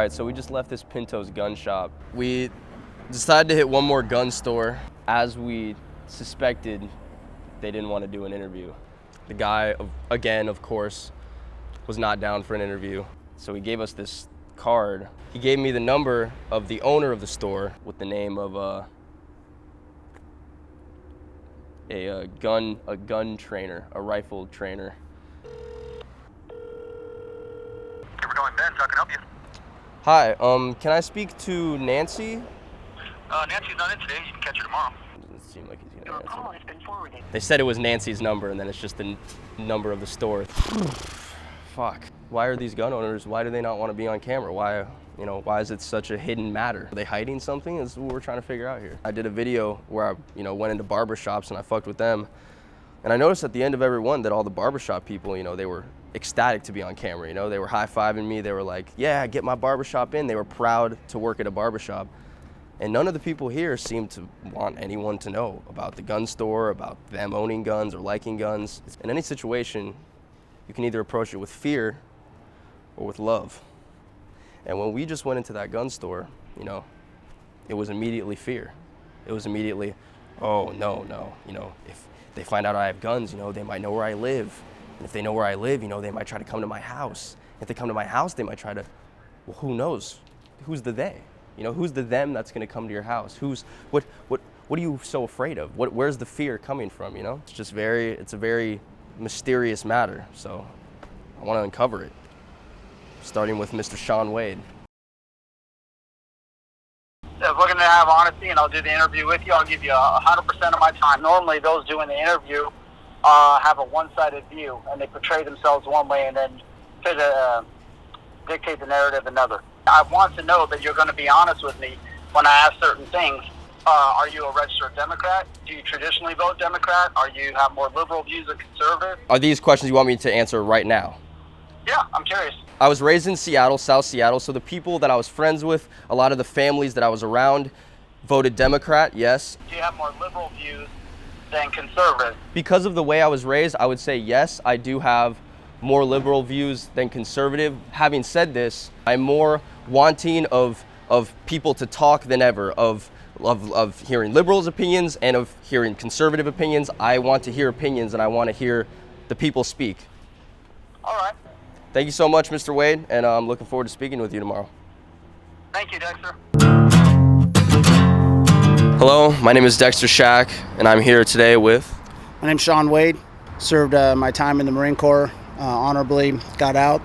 right, so we just left this Pinto's gun shop. We decided to hit one more gun store. As we suspected, they didn't want to do an interview. The guy, again, of course, was not down for an interview. So he gave us this card. He gave me the number of the owner of the store with the name of a gun trainer, a rifle trainer. We're going Benz, how can I help you? Hi, can I speak to Nancy? Nancy's not in today, you can catch her tomorrow. Doesn't seem like he's Your gonna call answer. has been forwarded. They said it was Nancy's number, and then it's just the number of the store. Fuck. Why are these gun owners, why do they not want to be on camera? Why is it such a hidden matter? Are they hiding something? Is what we're trying to figure out here. I did a video where I, went into barbershops and I fucked with them. And I noticed at the end of every one that all the barbershop people, they were ecstatic to be on camera, They were high-fiving me. They were like, yeah, get my barbershop in. They were proud to work at a barbershop. And none of the people here seem to want anyone to know about the gun store, about them owning guns or liking guns. In any situation, you can either approach it with fear or with love. And when we just went into that gun store, it was immediately fear. It was immediately, oh, no, if they find out I have guns, they might know where I live. And if they know where I live, they might try to come to my house. If they come to my house, they might try to, well, who knows? Who's the they? Who's the them that's gonna come to your house? What are you so afraid of? Where's the fear coming from, It's a very mysterious matter, so I wanna uncover it. Starting with Mr. Shawn Wade. If we're going to have honesty and I'll do the interview with you, I'll give you 100% of my time. Normally those doing the interview have a one-sided view and they portray themselves one way and then try to dictate the narrative another. I want to know that you're going to be honest with me when I ask certain things. Are you a registered Democrat? Do you traditionally vote Democrat? Are you have more liberal views or conservative? Are these questions you want me to answer right now? Yeah, I'm curious. I was raised in Seattle, South Seattle, so the people that I was friends with, a lot of the families that I was around, voted Democrat, yes. Do you have more liberal views than conservative? Because of the way I was raised, I would say yes, I do have more liberal views than conservative. Having said this, I'm more wanting of people to talk than ever, of hearing liberals' opinions and of hearing conservative opinions. I want to hear opinions and I want to hear the people speak. All right. Thank you so much, Mr. Wade, and I'm looking forward to speaking with you tomorrow. Thank you, Dexter. Hello, my name is Dexter Shack, and I'm here today with... My name's Shawn Wade. Served my time in the Marine Corps honorably, got out,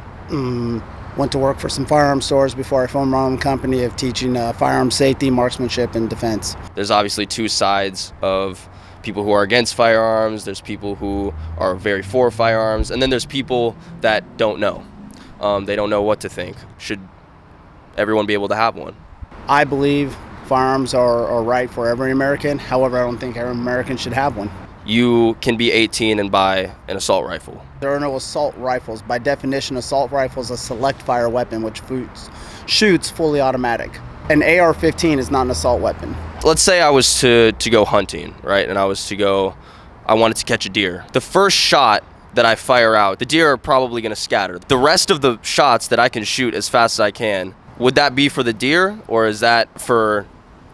went to work for some firearm stores before I formed my own company of teaching firearm safety, marksmanship, and defense. There's obviously two sides of people who are against firearms, there's people who are very for firearms, and then there's people that don't know. They don't know what to think. Should everyone be able to have one? I believe firearms are right for every American. However, I don't think every American should have one. You can be 18 and buy an assault rifle. There are no assault rifles. By definition, assault rifle is a select fire weapon which shoots fully automatic. An AR-15 is not an assault weapon. Let's say I was to go hunting, right? And I wanted to catch a deer. The first shot that I fire out, the deer are probably gonna scatter. The rest of the shots that I can shoot as fast as I can, would that be for the deer or is that for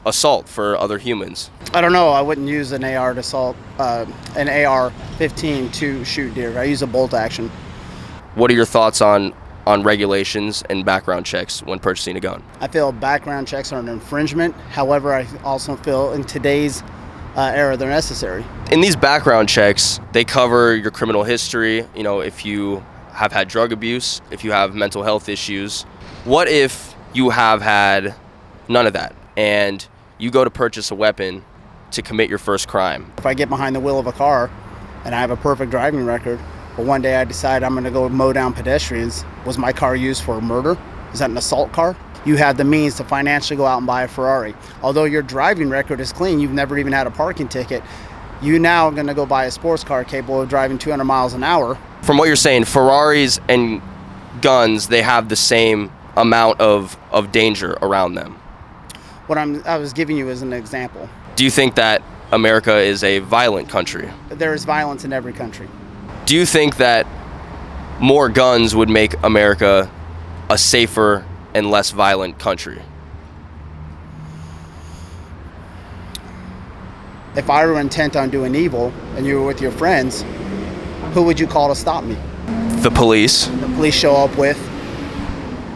assault for other humans? I don't know. I wouldn't use an AR to an AR-15 to shoot deer. I use a bolt action. What are your thoughts on regulations and background checks when purchasing a gun? I feel background checks are an infringement. However, I also feel in today's era they're necessary. In these background checks, they cover your criminal history, if you have had drug abuse, if you have mental health issues. What if you have had none of that and you go to purchase a weapon to commit your first crime? If I get behind the wheel of a car and I have a perfect driving record, but one day I decide I'm going to go mow down pedestrians, was my car used for murder? Is that an assault car? You have the means to financially go out and buy a Ferrari. Although your driving record is clean, you've never even had a parking ticket, you now are going to go buy a sports car capable of driving 200 miles an hour. From what you're saying, Ferraris and guns, they have the same amount of danger around them. What I was giving you as an example. Do you think that America is a violent country? There is violence in every country. Do you think that more guns would make America a safer and less violent country? If I were intent on doing evil and you were with your friends, who would you call to stop me? The police, The police show up with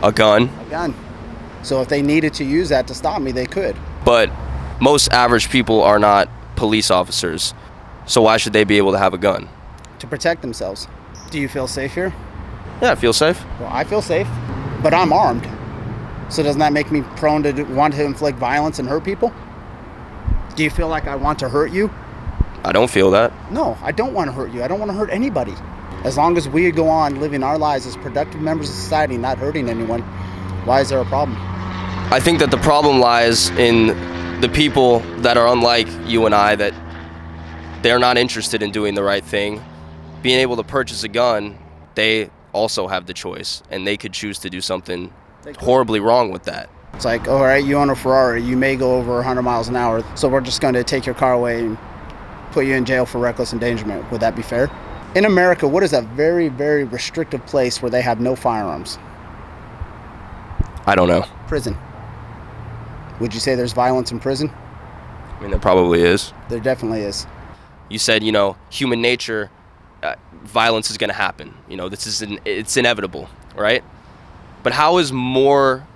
a gun, a gun. So if they needed to use that to stop me, they could. but most average people are not police officers. So why should they be able to have a gun? To protect themselves. Do you feel safe here? Yeah, I feel safe. Well, I feel safe, but I'm armed. So doesn't that make me prone to want to inflict violence and hurt people? Do you feel like I want to hurt you? I don't feel that. No, I don't want to hurt you. I don't want to hurt anybody. As long as we go on living our lives as productive members of society, not hurting anyone, why is there a problem? I think that the problem lies in the people that are unlike you and I, that they're not interested in doing the right thing. Being able to purchase a gun, they also have the choice, and they could choose to do something horribly wrong with that. It's like, all right, you own a Ferrari, you may go over 100 miles an hour, so we're just going to take your car away and put you in jail for reckless endangerment. Would that be fair? In America, what is a very, very restrictive place where they have no firearms? I don't know. Prison. Would you say there's violence in prison? I mean, there probably is. There definitely is. You said, human nature, violence is going to happen. It's inevitable, right? But how is more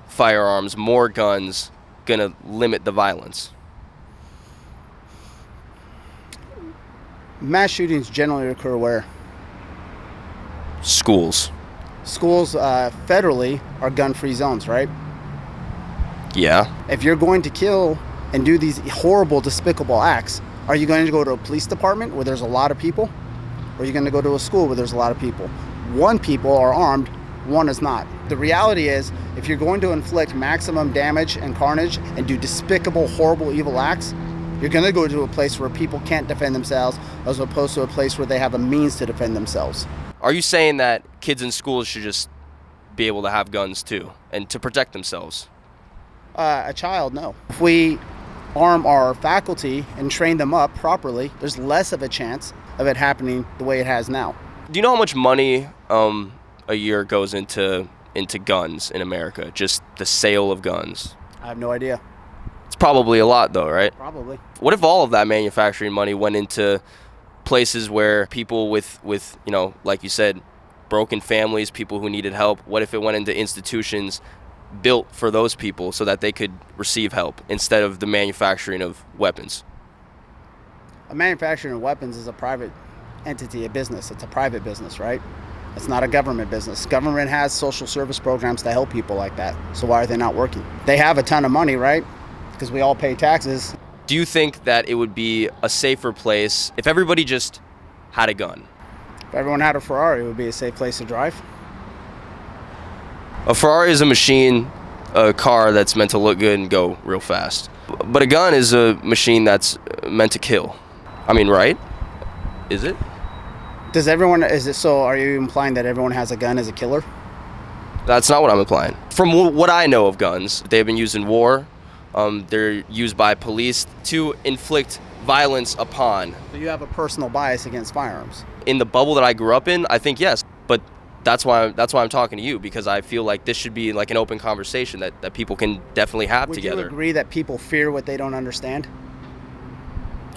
firearms, more guns going to limit the violence? Mass shootings generally occur where? Schools. Schools federally are gun-free zones, right? Yeah. If you're going to kill and do these horrible, despicable acts, are you going to go to a police department where there's a lot of people? Or are you going to go to a school where there's a lot of people? One people are armed, one is not. The reality is, if you're going to inflict maximum damage and carnage and do despicable, horrible, evil acts, you're going to go to a place where people can't defend themselves as opposed to a place where they have a means to defend themselves. Are you saying that kids in schools should just be able to have guns too and to protect themselves? A child, no. If we arm our faculty and train them up properly, there's less of a chance of it happening the way it has now. Do you know how much money a year goes into guns in America? Just the sale of guns. I have no idea. It's probably a lot though, right? Probably. What if all of that manufacturing money went into places where people with like you said, broken families, people who needed help? What if it went into institutions built for those people so that they could receive help instead of the manufacturing of weapons? A manufacturing of weapons is a private entity, a business. It's a private business, right? It's not a government business. Government has social service programs to help people like that. So why are they not working? They have a ton of money, right? Because we all pay taxes. Do you think that it would be a safer place if everybody just had a gun? If everyone had a Ferrari, it would be a safe place to drive. A Ferrari is a machine, a car that's meant to look good and go real fast. But a gun is a machine that's meant to kill. I mean, right? Is it? Does everyone, are you implying that everyone has a gun as a killer? That's not what I'm implying. From what I know of guns, they've been used in war. They're used by police to inflict violence upon. So you have a personal bias against firearms. In the bubble that I grew up in, I think yes. But that's why I'm talking to you, because I feel like this should be like an open conversation that people can definitely have together. Would you agree that people fear what they don't understand?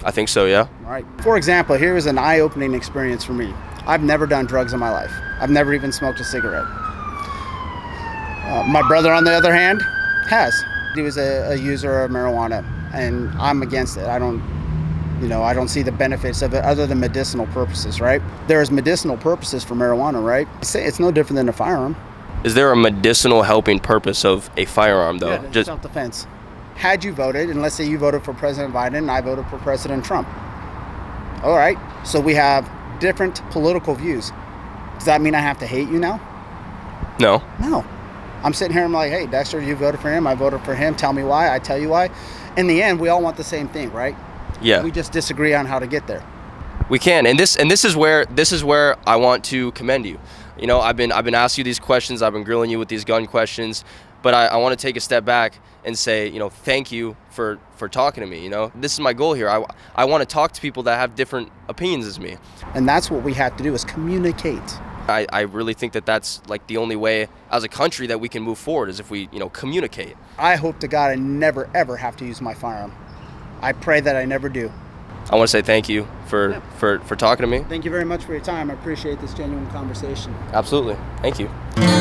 I think so, yeah. All right. For example, here is an eye-opening experience for me. I've never done drugs in my life. I've never even smoked a cigarette. My brother, on the other hand, has. He was a user of marijuana, and I'm against it. I don't see the benefits of it other than medicinal purposes, right? There's medicinal purposes for marijuana, right? It's no different than a firearm. Is there a medicinal helping purpose of a firearm, though? Yeah, self-defense. Had you voted, and let's say you voted for President Biden and I voted for President Trump. All right, so we have different political views. Does that mean I have to hate you now? No. No. I'm sitting here and I'm like, hey, Dexter, you voted for him, I voted for him, tell me why, I tell you why. In the end, we all want the same thing, right? Yeah. We just disagree on how to get there. We can, and this is where I want to commend you. I've been asking you these questions, I've been grilling you with these gun questions, but I want to take a step back and say, thank you for talking to me. This is my goal here. I want to talk to people that have different opinions as me. And that's what we have to do, is communicate. I really think that that's like the only way as a country that we can move forward is if we, communicate. I hope to God I never, ever have to use my firearm. I pray that I never do. I want to say thank you for talking to me. Thank you very much for your time. I appreciate this genuine conversation. Absolutely. Thank you.